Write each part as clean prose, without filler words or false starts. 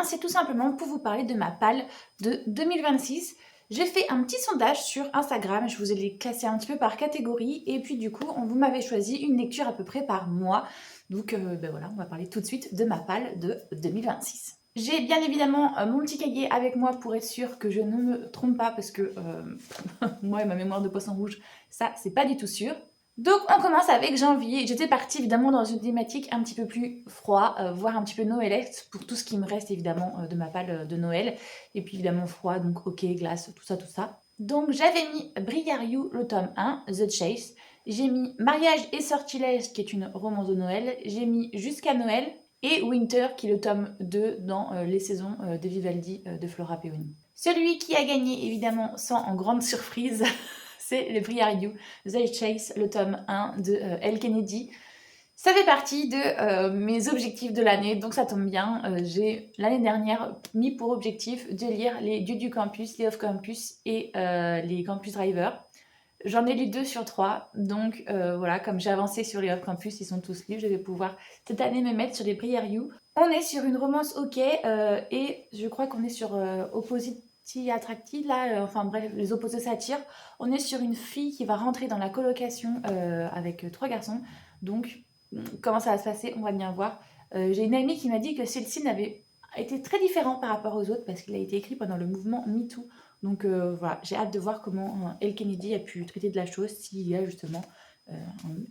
c'est tout simplement pour vous parler de ma palle de 2026. J'ai fait un petit sondage sur Instagram, je vous ai les classés un petit peu par catégorie et puis du coup, vous m'avez choisi une lecture à peu près par mois. Donc voilà, on va parler tout de suite de ma palle de 2026. J'ai bien évidemment mon petit cahier avec moi pour être sûr que je ne me trompe pas parce que moi et ma mémoire de poisson rouge, ça c'est pas du tout sûr. Donc on commence avec janvier. J'étais partie évidemment dans une thématique un petit peu plus froid, voire un petit peu noëlesque pour tout ce qui me reste évidemment de ma palle de Noël. Et puis évidemment froid, donc ok, glace, tout ça, tout ça. Donc j'avais mis Briariou, le tome 1, The Chase. J'ai mis Mariage et Sortilège, qui est une romance de Noël. J'ai mis Jusqu'à Noël et Winter, qui est le tome 2 dans les saisons de Vivaldi de Flora Peoni. Celui qui a gagné évidemment sans en grande surprise, c'est le Briariou, The Chase, le tome 1 de Elle Kennedy. Ça fait partie de mes objectifs de l'année, donc ça tombe bien. J'ai l'année dernière mis pour objectif de lire les Dieux du Campus, les Off Campus et les Campus Driver. J'en ai lu 2 sur 3, donc voilà, comme j'ai avancé sur les Off Campus, ils sont tous lus, je vais pouvoir cette année me mettre sur les Briariou. On est sur une romance ok, et je crois qu'on est sur Opposite Attractive, là, enfin bref, les opposés s'attirent. On est sur une fille qui va rentrer dans la colocation avec 3 garçons, donc comment ça va se passer, on va bien voir. J'ai une amie qui m'a dit que Célcine avait été très différent par rapport aux autres parce qu'il a été écrit pendant le mouvement MeToo. Donc voilà, j'ai hâte de voir comment Elle Kennedy a pu traiter de la chose, s'il y a justement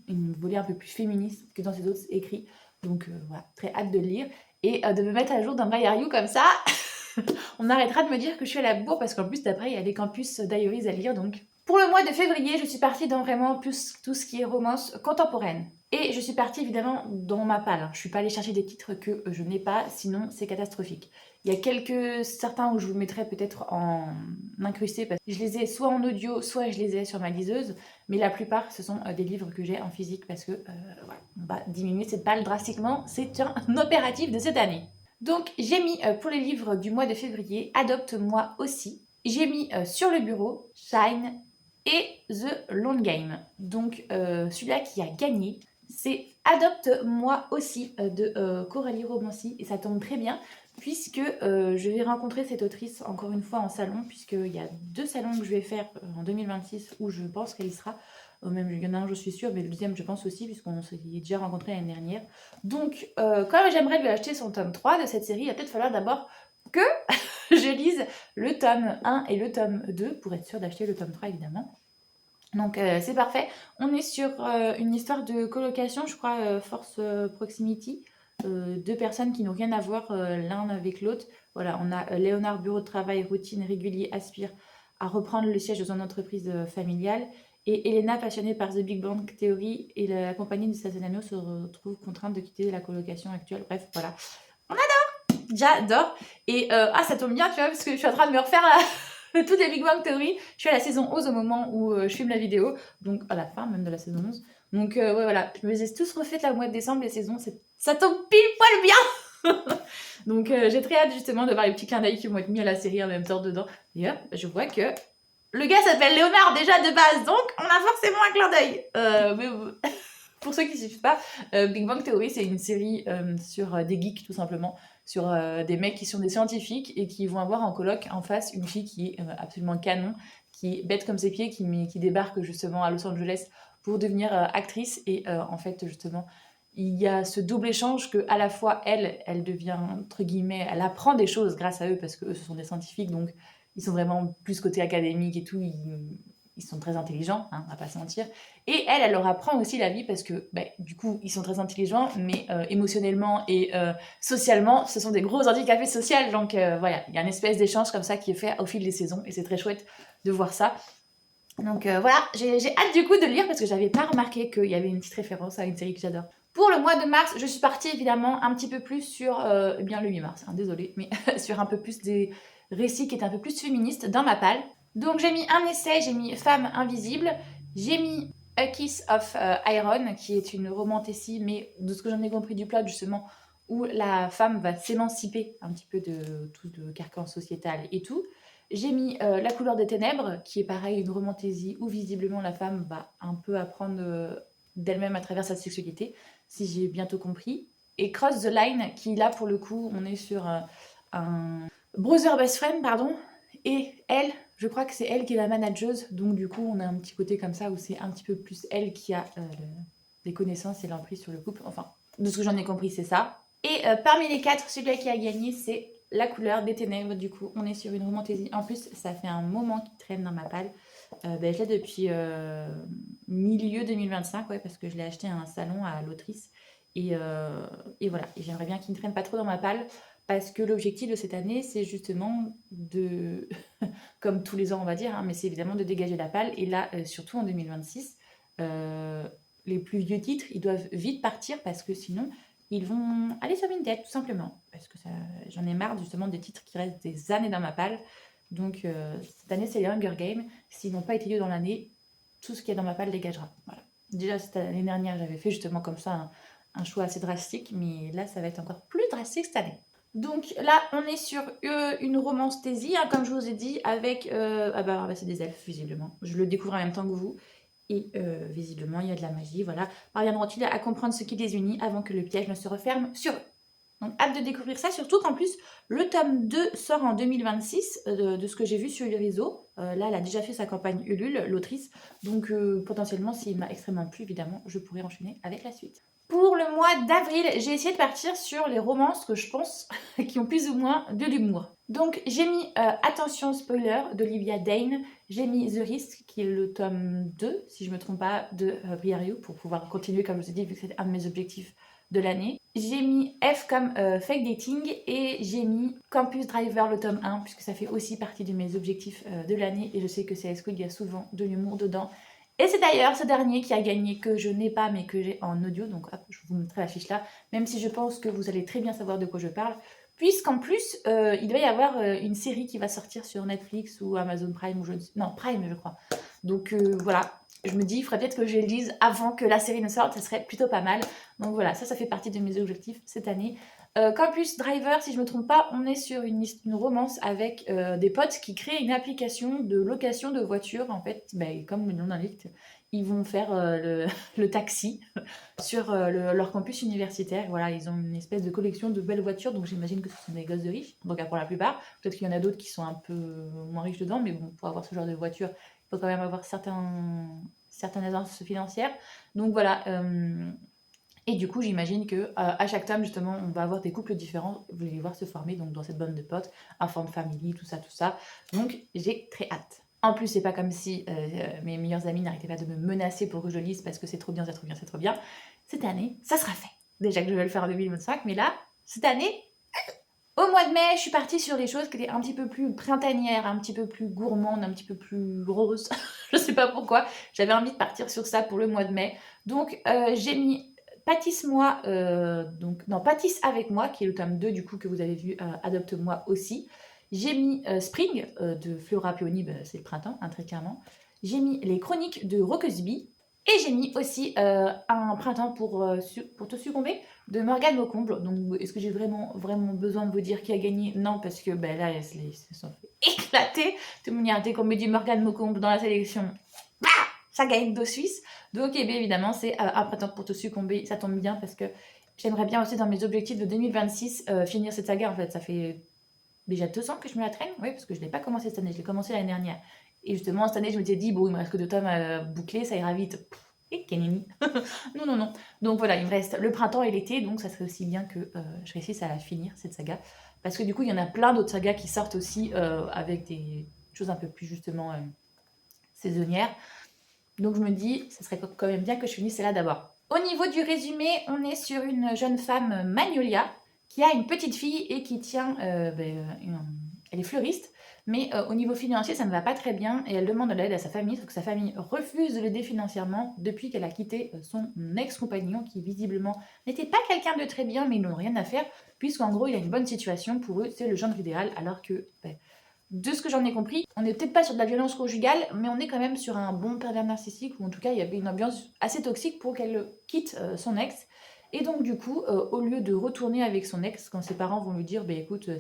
une volée un peu plus féministe que dans ses autres écrits. Donc voilà, très hâte de le lire et de me mettre à jour d'un Briariou comme ça. On arrêtera de me dire que je suis à la bourre parce qu'en plus d'après il y a des campus diaries à lire. Donc pour le mois de février, je suis partie dans vraiment plus tout ce qui est romance contemporaine. Et je suis partie évidemment dans ma palle. Je suis pas allée chercher des titres que je n'ai pas, sinon c'est catastrophique. Il y a certains où je vous mettrai peut-être en incrusté parce que je les ai soit en audio, soit je les ai sur ma liseuse. Mais la plupart, ce sont des livres que j'ai en physique parce que voilà, on va diminuer cette palle drastiquement. C'est un opératif de cette année. Donc j'ai mis pour les livres du mois de février, Adopte-moi aussi. J'ai mis sur le bureau Shine et The Long Game. Donc celui-là qui a gagné, c'est Adopte-moi aussi de Coralie Romancy et ça tombe très bien puisque je vais rencontrer cette autrice encore une fois en salon puisqu'il y a 2 salons que je vais faire en 2026 où je pense qu'elle y sera. Même il y en a un je suis sûre mais le deuxième je pense aussi puisqu'on s'est déjà rencontré l'année dernière. Donc comme j'aimerais lui acheter son tome 3 de cette série, il va peut-être falloir d'abord que je lise le tome 1 et le tome 2 pour être sûre d'acheter le tome 3 évidemment. Donc c'est parfait. On est sur une histoire de colocation, je crois, Force Proximity. 2 personnes qui n'ont rien à voir l'un avec l'autre. Voilà, on a Léonard, bureau de travail, routine, régulier, aspire à reprendre le siège de son entreprise familiale. Et Elena, passionnée par The Big Bang Theory et la compagnie de Satanano, se retrouve contrainte de quitter la colocation actuelle. Bref, voilà. On adore. J'adore. Et ça tombe bien, tu vois, parce que je suis en train de me refaire tout des Big Bang Theory. Je suis à la saison 11 au moment où je filme la vidéo, donc à la fin même de la saison 11. Donc ouais, voilà, je me les ai tous refaites là au mois de décembre, les saisons, ça tombe pile poil bien. Donc j'ai très hâte justement de voir les petits clins d'œil qui vont être mis à la série en même temps dedans. Et hop, je vois que le gars s'appelle Léonard déjà de base, donc on a forcément un clin d'œil. Mais pour ceux qui ne suivent pas, Big Bang Theory, c'est une série sur des geeks tout simplement, sur des mecs qui sont des scientifiques et qui vont avoir en coloc en face une fille qui est absolument canon, qui est bête comme ses pieds, qui débarque justement à Los Angeles pour devenir actrice. Et en fait, justement, il y a ce double échange que à la fois elle devient, entre guillemets, elle apprend des choses grâce à eux parce qu'eux, ce sont des scientifiques, donc ils sont vraiment plus côté académique et tout, ils sont très intelligents, hein, on va pas se mentir. Et elle leur apprend aussi la vie parce que du coup, ils sont très intelligents, mais émotionnellement et socialement, ce sont des gros handicapés sociaux. Donc voilà, il y a une espèce d'échange comme ça qui est fait au fil des saisons et c'est très chouette de voir ça. Donc voilà, j'ai hâte du coup de lire parce que j'avais pas remarqué qu'il y avait une petite référence à une série que j'adore. Pour le mois de mars, je suis partie évidemment un petit peu plus sur, bien le 8 mars, hein, désolée, mais sur un peu plus des récits qui étaient un peu plus féministes dans ma palle. Donc j'ai mis un essai, j'ai mis Femme invisible, j'ai mis A Kiss of Iron, qui est une romantécie, mais de ce que j'en ai compris du plot justement, où la femme va s'émanciper un petit peu de tout le carcan sociétal et tout. J'ai mis La couleur des ténèbres, qui est pareil, une romantésie où visiblement la femme va un peu apprendre d'elle-même à travers sa sexualité, si j'ai bientôt compris. Et Cross the Line, qui là pour le coup, on est sur un brother best friend, pardon, et elle, je crois que c'est elle qui est la manageuse, donc du coup on a un petit côté comme ça où c'est un petit peu plus elle qui a des connaissances et l'emprise sur le couple, enfin, de ce que j'en ai compris c'est ça. Et parmi les 4, celui qui a gagné c'est La couleur des ténèbres, du coup on est sur une romantaisie, en plus ça fait un moment qu'il traîne dans ma palle, je l'ai depuis milieu 2025, ouais, parce que je l'ai acheté à un salon à l'autrice, et voilà, et j'aimerais bien qu'il ne traîne pas trop dans ma palle, parce que l'objectif de cette année, c'est justement de, comme tous les ans on va dire, hein, mais c'est évidemment de dégager la palle. Et là, surtout en 2026, les plus vieux titres, ils doivent vite partir parce que sinon, ils vont aller sur Vinted, tout simplement. Parce que j'en ai marre justement des titres qui restent des années dans ma palle. Donc cette année, c'est les Hunger Games. S'ils n'ont pas été liés dans l'année, tout ce qui est dans ma palle dégagera. Voilà. Déjà, l'année dernière, j'avais fait justement comme ça un choix assez drastique, mais là, ça va être encore plus drastique cette année. Donc là, on est sur une romance-thésie, hein, comme je vous ai dit, avec... c'est des elfes, visiblement. Je le découvre en même temps que vous. Et visiblement, il y a de la magie, voilà. Parviendront-ils à comprendre ce qui les unit avant que le piège ne se referme sur eux? Donc, hâte de découvrir ça, surtout qu'en plus, le tome 2 sort en 2026, de ce que j'ai vu sur les réseaux. Là, elle a déjà fait sa campagne Ulule, l'autrice. Donc, potentiellement, s'il m'a extrêmement plu, évidemment, je pourrais enchaîner avec la suite. Pour le mois d'avril, j'ai essayé de partir sur les romances que je pense qui ont plus ou moins de l'humour. Donc j'ai mis Attention spoiler d'Olivia Dane, j'ai mis The Risk qui est le tome 2, si je ne me trompe pas, de Briar You pour pouvoir continuer comme je vous ai dit vu que c'est un de mes objectifs de l'année. J'ai mis F comme Fake Dating et j'ai mis Campus Driver le tome 1 puisque ça fait aussi partie de mes objectifs de l'année et je sais que c'est High School, il y a souvent de l'humour dedans. Et c'est d'ailleurs ce dernier qui a gagné, que je n'ai pas mais que j'ai en audio, donc hop, je vous mettrai la fiche là, même si je pense que vous allez très bien savoir de quoi je parle, puisqu'en plus, il va y avoir une série qui va sortir sur Netflix ou Amazon Prime, ou non, Prime je crois. Donc voilà, je me dis, il faudrait peut-être que je les lise avant que la série ne sorte, ça serait plutôt pas mal. Donc voilà, ça fait partie de mes objectifs cette année. Campus Driver, si je me trompe pas, on est sur une romance avec des potes qui créent une application de location de voitures. En fait, comme le nom l'indique, ils vont faire le taxi sur leur campus universitaire. Voilà, ils ont une espèce de collection de belles voitures, donc j'imagine que ce sont des gosses de riches. Donc pour la plupart, peut-être qu'il y en a d'autres qui sont un peu moins riches dedans, mais bon, pour avoir ce genre de voiture, il faut quand même avoir certaines agences financières. Donc voilà. Et du coup, j'imagine que à chaque tome, justement, on va avoir des couples différents. Vous allez les voir se former donc dans cette bande de potes, un form family, tout ça, tout ça. Donc, j'ai très hâte. En plus, c'est pas comme si mes meilleurs amis n'arrêtaient pas de me menacer pour que je lise parce que c'est trop bien, c'est trop bien, c'est trop bien. Cette année, ça sera fait. Déjà que je vais le faire en 2025, mais là, cette année, au mois de mai, je suis partie sur des choses qui étaient un petit peu plus printanières, un petit peu plus gourmandes, un petit peu plus roses. Je sais pas pourquoi. J'avais envie de partir sur ça pour le mois de mai. Donc, j'ai mis Pâtisse-moi, Pâtisse avec moi, qui est le tome 2 du coup que vous avez vu, Adopte-moi aussi. J'ai mis Spring de Flora Peony, c'est le printemps, hein, très clairement. J'ai mis les chroniques de Rockersby. Et j'ai mis aussi un printemps pour te succomber de Morgane Maucomble. Donc est-ce que j'ai vraiment besoin de vous dire qui a gagné? Non, parce que là, elles se sont fait éclater. De manière, dès qu'on me dit Morgane Maucomble dans la sélection, ça gagne d'office. Donc évidemment, c'est un printemps pour te succomber. Ça tombe bien parce que j'aimerais bien aussi dans mes objectifs de 2026 finir cette saga. En fait, ça fait déjà 2 ans que je me la traîne. Oui, parce que je ne l'ai pas commencé cette année, je l'ai commencé l'année dernière. Et justement, cette année, je m'étais dit, bon, il me reste que 2 tomes à boucler, ça ira vite. Et Kenini. Non. Donc voilà, il me reste le printemps et l'été, donc ça serait aussi bien que je réussisse à la finir, cette saga. Parce que du coup, il y en a plein d'autres sagas qui sortent aussi avec des choses un peu plus justement saisonnières. Donc je me dis, ça serait quand même bien que je finisse celle-là d'abord. Au niveau du résumé, on est sur une jeune femme, Magnolia, qui a une petite fille et qui tient, elle est fleuriste, mais au niveau financier, ça ne va pas très bien et elle demande de l'aide à sa famille, sauf que sa famille refuse de l'aider financièrement depuis qu'elle a quitté son ex-compagnon qui visiblement n'était pas quelqu'un de très bien, mais ils n'ont rien à faire, puisqu'en gros, il a une bonne situation, pour eux, c'est le genre idéal, alors que... de ce que j'en ai compris, on n'est peut-être pas sur de la violence conjugale, mais on est quand même sur un bon pervers narcissique, ou en tout cas il y avait une ambiance assez toxique pour qu'elle quitte son ex. Et donc du coup, au lieu de retourner avec son ex, quand ses parents vont lui dire, écoute,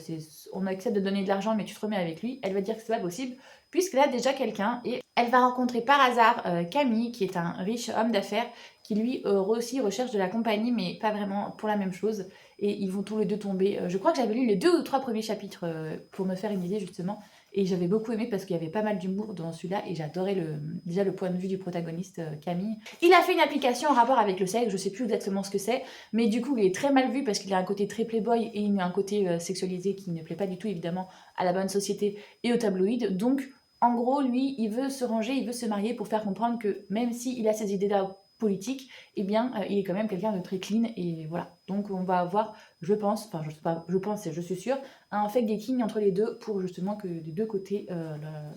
on accepte de donner de l'argent, mais tu te remets avec lui, elle va dire que c'est pas possible, puisqu'elle a déjà quelqu'un et elle va rencontrer par hasard Camille, qui est un riche homme d'affaires, qui lui aussi recherche de la compagnie, mais pas vraiment pour la même chose. Et ils vont tous les deux tomber. Je crois que j'avais lu les 2 ou 3 premiers chapitres pour me faire une idée justement. Et j'avais beaucoup aimé parce qu'il y avait pas mal d'humour dans celui-là. Et j'adorais déjà le point de vue du protagoniste Camille. Il a fait une application en rapport avec le sexe, je sais plus exactement ce que c'est. Mais du coup il est très mal vu parce qu'il a un côté très playboy et il a un côté sexualisé qui ne plaît pas du tout évidemment à la bonne société et aux tabloïds. Donc en gros lui il veut se ranger, il veut se marier pour faire comprendre que même s'il a ces idées-là politique, eh bien, il est quand même quelqu'un de très clean et voilà. Donc on va avoir, je pense, enfin je sais pas, je pense et je suis sûre, un fake dating entre les deux pour justement que des deux côtés,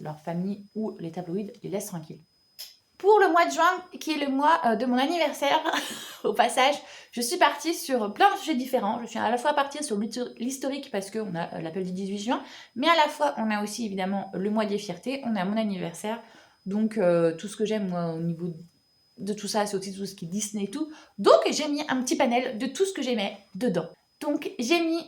leur famille ou les tabloïds les laissent tranquilles. Pour le mois de juin, qui est le mois de mon anniversaire, au passage, je suis partie sur plein de sujets différents. Je suis à la fois partie sur l'historique parce qu'on a l'appel du 18 juin, mais à la fois on a aussi évidemment le mois des fiertés, on a mon anniversaire, donc tout ce que j'aime moi au niveau de tout ça, c'est aussi tout ce qui est Disney et tout. Donc j'ai mis un petit panel de tout ce que j'aimais dedans. Donc j'ai mis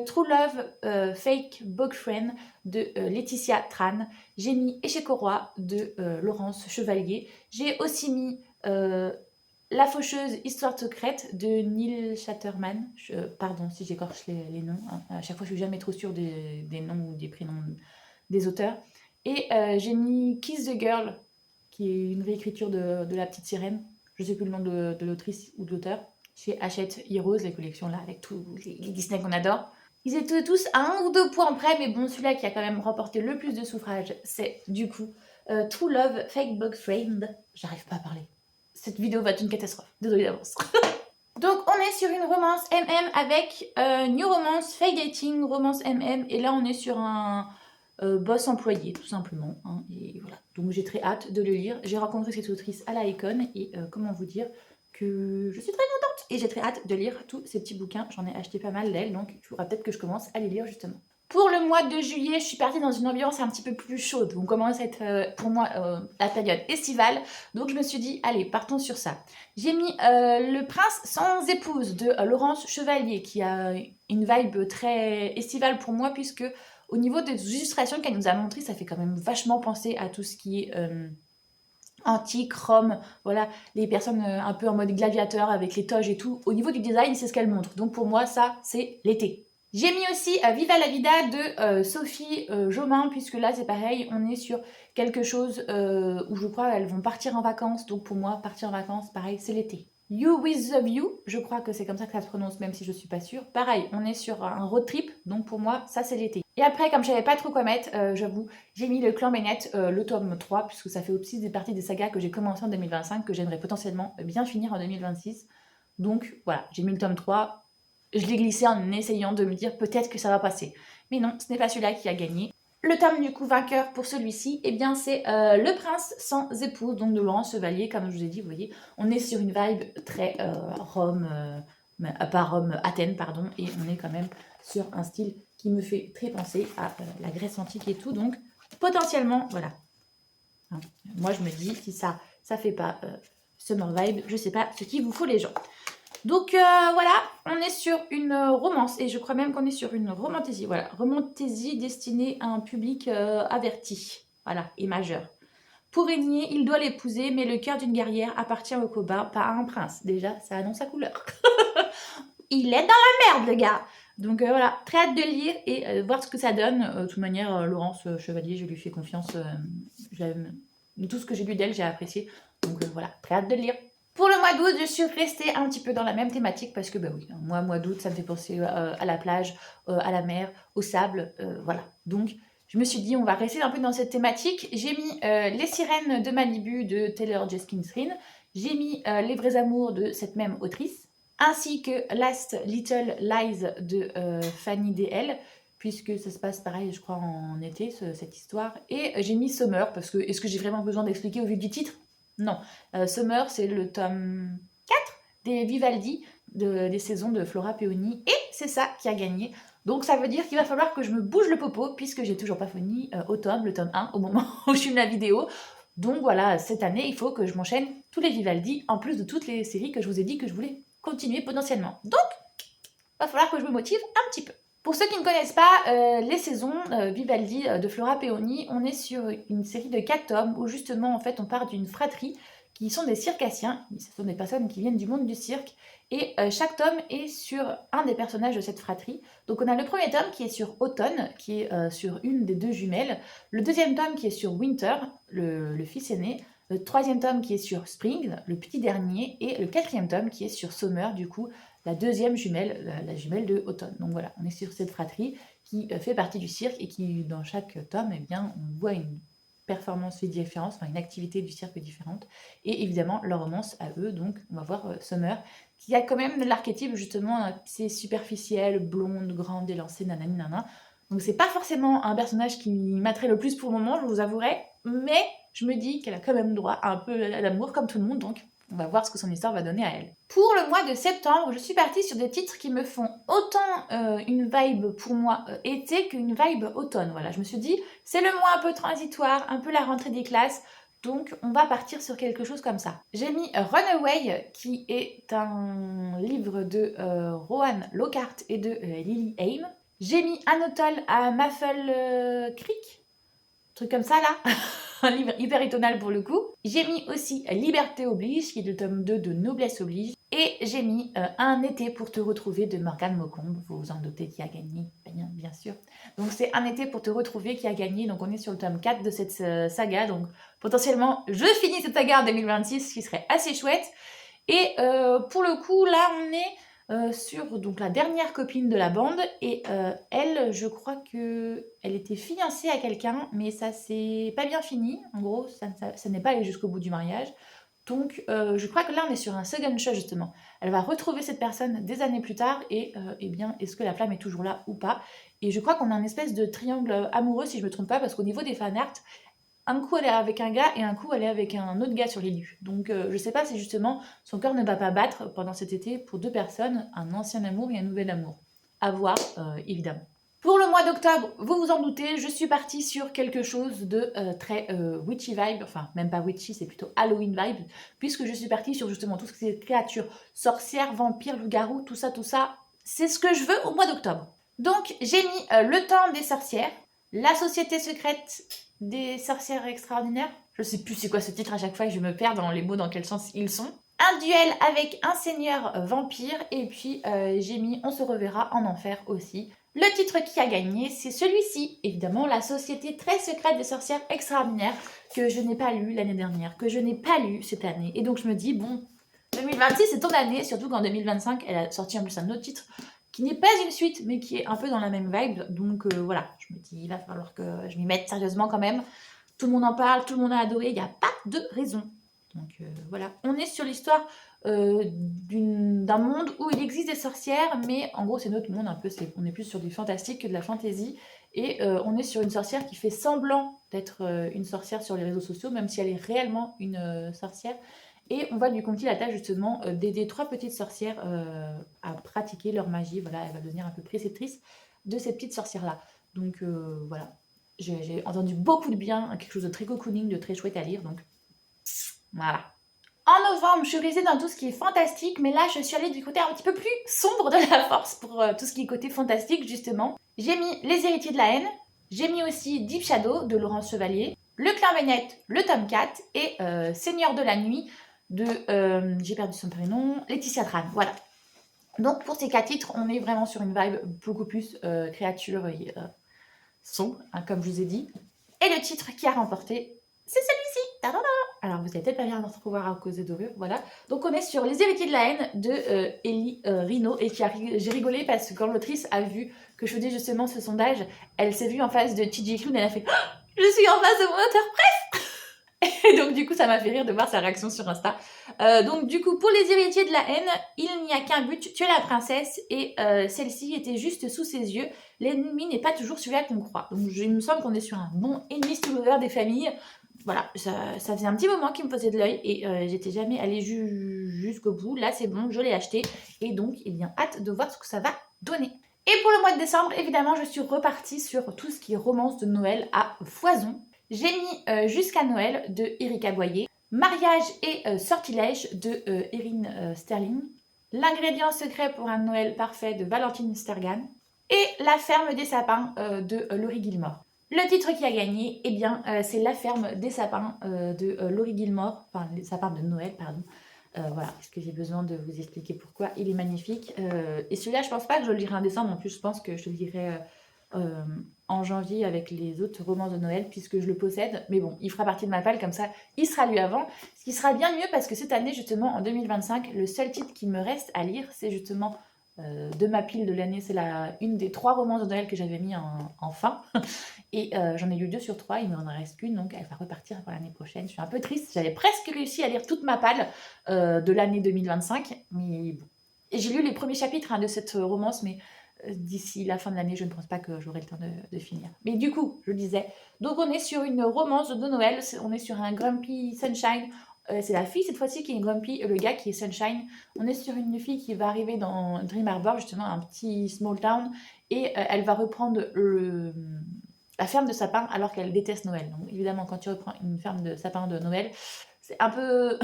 True Love Fake Boyfriend de Laetitia Tran. J'ai mis Échec au roi de Laurence Chevalier. J'ai aussi mis La faucheuse histoire secrète de Neil Shatterman. Pardon si j'écorche les noms. Hein. À chaque fois je suis jamais trop sûre des noms ou des prénoms des auteurs. Et j'ai mis Kiss the Girl, qui est une réécriture de La Petite Sirène. Je ne sais plus le nom de l'autrice ou de l'auteur. Chez Hachette Heroes, les collections là, avec tous les Disney qu'on adore. Ils étaient tous à 1 ou 2 points près, mais bon, celui-là qui a quand même remporté le plus de suffrages, c'est du coup True Love Fake Boyfriend. J'arrive pas à parler. Cette vidéo va être une catastrophe. Désolée d'avance. Donc on est sur une romance MM avec New Romance, Fake Dating, Romance MM. Et là on est sur un boss employé tout simplement. Hein, et voilà. Donc j'ai très hâte de le lire. J'ai rencontré cette autrice à la Icon et comment vous dire que je suis très contente. Et j'ai très hâte de lire tous ces petits bouquins. J'en ai acheté pas mal d'elles, donc il faudra peut-être que je commence à les lire justement. Pour le mois de juillet, je suis partie dans une ambiance un petit peu plus chaude. On commence à être, pour moi, la période estivale. Donc je me suis dit, allez, partons sur ça. J'ai mis Le prince sans épouse de Laurence Chevalier, qui a une vibe très estivale pour moi, puisque au niveau des illustrations qu'elle nous a montrées, ça fait quand même vachement penser à tout ce qui est antique, Rome, voilà, les personnes un peu en mode gladiateur avec les toges et tout. Au niveau du design, c'est ce qu'elle montre. Donc pour moi, ça, c'est l'été. J'ai mis aussi Viva la vida de Sophie Jomain, puisque là c'est pareil, on est sur quelque chose où je crois elles vont partir en vacances. Donc pour moi, partir en vacances, pareil, c'est l'été. You with the View, je crois que c'est comme ça que ça se prononce, même si je suis pas sûre. Pareil, on est sur un road trip, donc pour moi, ça c'est l'été. Et après, comme je savais pas trop quoi mettre, j'avoue, j'ai mis le Clan Bennett, le tome 3, puisque ça fait aussi des parties des sagas que j'ai commencé en 2025, que j'aimerais potentiellement bien finir en 2026. Donc voilà, j'ai mis le tome 3. Je l'ai glissé en essayant de me dire peut-être que ça va passer. Mais non, ce n'est pas celui-là qui a gagné. Le tome du coup vainqueur pour celui-ci, eh bien c'est Le prince sans épouse, donc de Laurence Chevalier, comme je vous ai dit, vous voyez, on est sur une vibe très Rome, pas Rome, Athènes, pardon, et on est quand même sur un style qui me fait très penser à la Grèce antique et tout, donc potentiellement, voilà. Hein, moi je me dis, si ça fait pas Summer Vibe, je sais pas ce qu'il vous faut les gens. Donc voilà, on est sur une romance et je crois même qu'on est sur une romantaisie. Voilà, romantaisie destinée à un public averti, voilà, et majeur. Pour régner, il doit l'épouser, mais le cœur d'une guerrière appartient au cobain, pas à un prince. Déjà, ça annonce sa couleur. Il est dans la merde, le gars. Donc voilà, très hâte de lire et voir ce que ça donne. De toute manière, Laurence Chevalier, je lui fais confiance. Tout ce que j'ai lu d'elle, j'ai apprécié. Donc voilà, très hâte de lire. Pour le mois d'août, je suis restée un petit peu dans la même thématique parce que, bah oui, moi, mois d'août, ça me fait penser à la plage, à la mer, au sable, voilà. Donc, je me suis dit, on va rester un peu dans cette thématique. J'ai mis Les sirènes de Malibu de Taylor Jenkins Reid. J'ai mis Les vrais amours de cette même autrice. Ainsi que Last Little Lies de Fanny D.L., puisque ça se passe pareil, je crois, en été, cette histoire. Et j'ai mis Summer, parce que, est-ce que j'ai vraiment besoin d'expliquer au vu du titre ? Non, Summer, c'est le tome 4 des Vivaldi, des saisons de Flora Peony, et c'est ça qui a gagné. Donc ça veut dire qu'il va falloir que je me bouge le popo, puisque j'ai toujours pas fini Automne, le tome 1, au moment où je filme la vidéo. Donc voilà, cette année, il faut que je m'enchaîne tous les Vivaldi, en plus de toutes les séries que je vous ai dit que je voulais continuer potentiellement. Donc, il va falloir que je me motive un petit peu. Pour ceux qui ne connaissent pas les saisons Vivaldi de Flora Peoni, on est sur une série de 4 tomes où justement en fait on part d'une fratrie qui sont des circassiens, ce sont des personnes qui viennent du monde du cirque, et chaque tome est sur un des personnages de cette fratrie. Donc on a le premier tome qui est sur Automne, qui est sur une des 2 jumelles, le deuxième tome qui est sur Winter, le fils aîné, le troisième tome qui est sur Spring, le petit dernier, et le quatrième tome qui est sur Summer, du coup, la deuxième jumelle, la jumelle de Automne. Donc voilà, on est sur cette fratrie qui fait partie du cirque et qui, dans chaque tome, eh bien, on voit une performance différente, enfin une activité du cirque différente, et évidemment leur romance à eux. Donc on va voir Summer, qui a quand même l'archétype justement, c'est superficiel, blonde, grande, élancée, nanani nana. Donc c'est pas forcément un personnage qui m'attrait le plus pour le moment, je vous avouerai, mais je me dis qu'elle a quand même droit à un peu d'amour comme tout le monde, donc on va voir ce que son histoire va donner à elle. Pour le mois de septembre, je suis partie sur des titres qui me font autant une vibe pour moi été qu'une vibe automne. Voilà, je me suis dit, c'est le mois un peu transitoire, un peu la rentrée des classes, donc on va partir sur quelque chose comme ça. J'ai mis Runaway, qui est un livre de Rohan Lockhart et de Lily Aim. J'ai mis Anatole à Maffle Creek, truc comme ça là. Un livre hyper étonnant pour le coup. J'ai mis aussi Liberté oblige, qui est le tome 2 de Noblesse oblige. Et j'ai mis Un été pour te retrouver de Morgane Maucombe. Vous vous en doutez qui a gagné, bien sûr. Donc c'est Un été pour te retrouver qui a gagné. Donc on est sur le tome 4 de cette saga. Donc potentiellement, je finis cette saga en 2026, ce qui serait assez chouette. Et pour le coup, là on est sur donc la dernière copine de la bande, et elle, je crois que elle était fiancée à quelqu'un, mais ça s'est pas bien fini. En gros, ça n'est pas allé jusqu'au bout du mariage. Donc, je crois que là, on est sur un second shot, justement. Elle va retrouver cette personne des années plus tard, et eh bien, est-ce que la flamme est toujours là ou pas? Et je crois qu'on a une espèce de triangle amoureux, si je me trompe pas, parce qu'au niveau des fanarts, un coup elle est avec un gars et un coup elle est avec un autre gars sur les lus. Donc je sais pas si justement son cœur ne va pas battre pendant cet été pour 2 personnes, un ancien amour et un nouvel amour. À voir, évidemment. Pour le mois d'octobre, vous vous en doutez, je suis partie sur quelque chose de très witchy vibe, enfin même pas witchy, c'est plutôt Halloween vibe, puisque je suis partie sur justement tout ce qui est créatures, sorcières, vampires, loups-garous, tout ça, c'est ce que je veux au mois d'octobre. Donc j'ai mis Le temps des sorcières, La société secrète des sorcières extraordinaires. Je sais plus c'est quoi ce titre à chaque fois, je me perds dans les mots, dans quel sens ils sont. Un duel avec un seigneur vampire, et puis j'ai mis On se reverra en enfer aussi. Le titre qui a gagné, c'est celui-ci, évidemment, La société très secrète des sorcières extraordinaires, que je n'ai pas lu l'année dernière, que je n'ai pas lu cette année. Et donc je me dis, bon, 2026 c'est ton année, surtout qu'en 2025, elle a sorti en plus un autre titre qui n'est pas une suite, mais qui est un peu dans la même vibe. Donc voilà, je me dis, il va falloir que je m'y mette sérieusement quand même. Tout le monde en parle, tout le monde a adoré, il n'y a pas de raison. Donc voilà, on est sur l'histoire d'un monde où il existe des sorcières, mais en gros c'est notre monde un peu, on est plus sur du fantastique que de la fantasy, et on est sur une sorcière qui fait semblant d'être une sorcière sur les réseaux sociaux, même si elle est réellement une sorcière. Et on va lui confier la tâche justement d'aider 3 petites sorcières à pratiquer leur magie. Voilà, elle va devenir un peu préceptrice de ces petites sorcières-là. Donc voilà, j'ai entendu beaucoup de bien, quelque chose de très cocooning, de très chouette à lire. Donc voilà. En novembre, je suis restée dans tout ce qui est fantastique, mais là, je suis allée du côté un petit peu plus sombre de la force pour tout ce qui est côté fantastique, justement. J'ai mis Les héritiers de la haine, j'ai mis aussi Deep Shadow de Laurence Chevalier, Le Clan Bennett, le tome 4, et Seigneur de la nuit de, j'ai perdu son prénom, Laetitia Tran, voilà. Donc pour ces 4 titres, on est vraiment sur une vibe beaucoup plus créature et sombre, hein, comme je vous ai dit. Et le titre qui a remporté, c'est celui-ci. Ta-da-da. Alors vous allez peut-être pas bien recevoir à cause de dorure, voilà. Donc on est sur Les héritiers de la haine de Ellie Rino, et j'ai rigolé parce que quand l'autrice a vu que je faisais justement ce sondage, elle s'est vue en face de TJ Klune et elle a fait oh, « Je suis en face de mon auteur préf !» Et donc du coup ça m'a fait rire de voir sa réaction sur Insta. Donc du coup pour Les héritiers de la haine, il n'y a qu'un but, tuer la princesse, et celle-ci était juste sous ses yeux. L'ennemi n'est pas toujours celui-là qu'on croit. Donc il me semble qu'on est sur un bon enemies to lovers des familles. Voilà, ça faisait un petit moment qu'il me faisait de l'œil, et j'étais jamais allée jusqu'au bout. Là c'est bon, je l'ai acheté, et donc eh bien hâte de voir ce que ça va donner. Et pour le mois de décembre, évidemment, je suis repartie sur tout ce qui est romance de Noël à foison. J'ai mis Jusqu'à Noël de Erika Boyer, Mariage et sortilège de Erin Sterling, L'ingrédient secret pour un Noël parfait de Valentine Stergan, et La ferme des sapins de Laurie Gilmore. Le titre qui a gagné, eh bien, c'est La ferme des sapins de Laurie Gilmore, enfin les sapins de Noël, pardon. Voilà, est-ce que j'ai besoin de vous expliquer pourquoi il est magnifique. Et celui-là, je pense pas que je le lirai en décembre, en plus je pense que je le lirai en janvier avec les autres romans de Noël, puisque je le possède. Mais bon, il fera partie de ma palle, comme ça, il sera lu avant. Ce qui sera bien mieux, parce que cette année, justement, en 2025, le seul titre qui me reste à lire, c'est justement de ma pile de l'année. C'est une des 3 romans de Noël que j'avais mis en fin. Et j'en ai lu 2 sur 3, il ne m'en reste qu'une, donc elle va repartir pour l'année prochaine. Je suis un peu triste, j'avais presque réussi à lire toute ma palle de l'année 2025, mais bon. Et j'ai lu les premiers chapitres de cette romance, mais d'ici la fin de l'année, je ne pense pas que j'aurai le temps de finir. Mais du coup, je disais, donc on est sur une romance de Noël, on est sur un Grumpy Sunshine. C'est la fille cette fois-ci qui est Grumpy et le gars qui est Sunshine. On est sur une fille qui va arriver dans Dream Harbor, justement un petit small town, et elle va reprendre la ferme de sapins alors qu'elle déteste Noël. Donc évidemment, quand tu reprends une ferme de sapins de Noël, c'est un peu,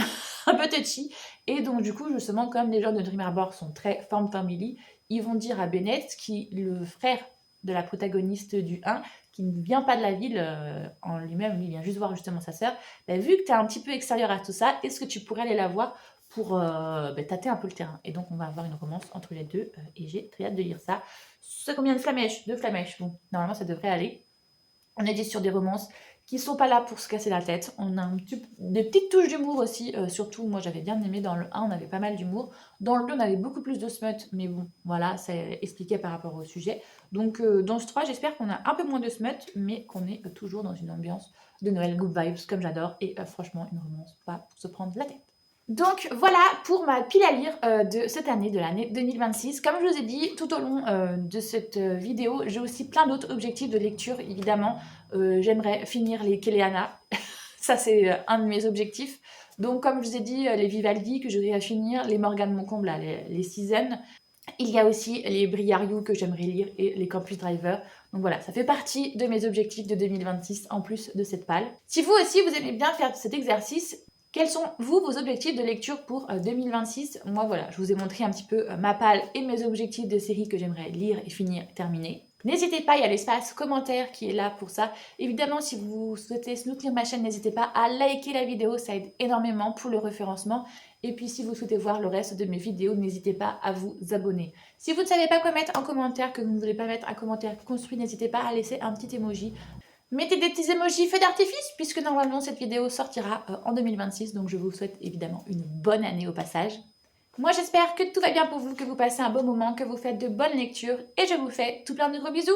un peu touchy. Et donc du coup, justement, comme les gens de Dream Harbor sont très farm family, ils vont dire à Bennett, qui le frère de la protagoniste du 1, qui ne vient pas de la ville en lui-même, il vient juste voir justement sa sœur, bah, vu que tu es un petit peu extérieur à tout ça, est-ce que tu pourrais aller la voir pour tâter un peu le terrain. Et donc on va avoir une romance entre les deux, et j'ai très hâte de lire ça. C'est combien de flamèches? 2 flamèches. Bon, normalement ça devrait aller. On est dit sur des romances qui sont pas là pour se casser la tête. On a des petites touches d'humour aussi, surtout moi j'avais bien aimé dans le 1, on avait pas mal d'humour. Dans le 2, on avait beaucoup plus de smut, mais bon, voilà, c'est expliqué par rapport au sujet. Donc dans ce 3, j'espère qu'on a un peu moins de smut, mais qu'on est toujours dans une ambiance de Noël, good vibes, comme j'adore, et franchement, une romance pas pour se prendre la tête. Donc voilà pour ma pile à lire de cette année, de l'année 2026. Comme je vous ai dit tout au long de cette vidéo, j'ai aussi plein d'autres objectifs de lecture, évidemment. J'aimerais finir les Kéléana, ça c'est un de mes objectifs. Donc comme je vous ai dit, les Vivaldi que je voudrais finir, les Morgane Moncomble, là, les Seasons. Il y a aussi les Briariou que j'aimerais lire et les Campus Driver. Donc voilà, ça fait partie de mes objectifs de 2026 en plus de cette palle. Si vous aussi vous aimez bien faire cet exercice, quels sont, vous, vos objectifs de lecture pour 2026? Moi, voilà, je vous ai montré un petit peu ma palle et mes objectifs de séries que j'aimerais lire et finir, terminer. N'hésitez pas, il y a l'espace commentaire qui est là pour ça. Évidemment, si vous souhaitez soutenir ma chaîne, n'hésitez pas à liker la vidéo, ça aide énormément pour le référencement. Et puis, si vous souhaitez voir le reste de mes vidéos, n'hésitez pas à vous abonner. Si vous ne savez pas quoi mettre en commentaire, que vous ne voulez pas mettre un commentaire construit, n'hésitez pas à laisser un petit emoji. Mettez des petits emojis feux d'artifice, puisque normalement cette vidéo sortira en 2026, donc je vous souhaite évidemment une bonne année au passage. Moi j'espère que tout va bien pour vous, que vous passez un bon moment, que vous faites de bonnes lectures, et je vous fais tout plein de gros bisous.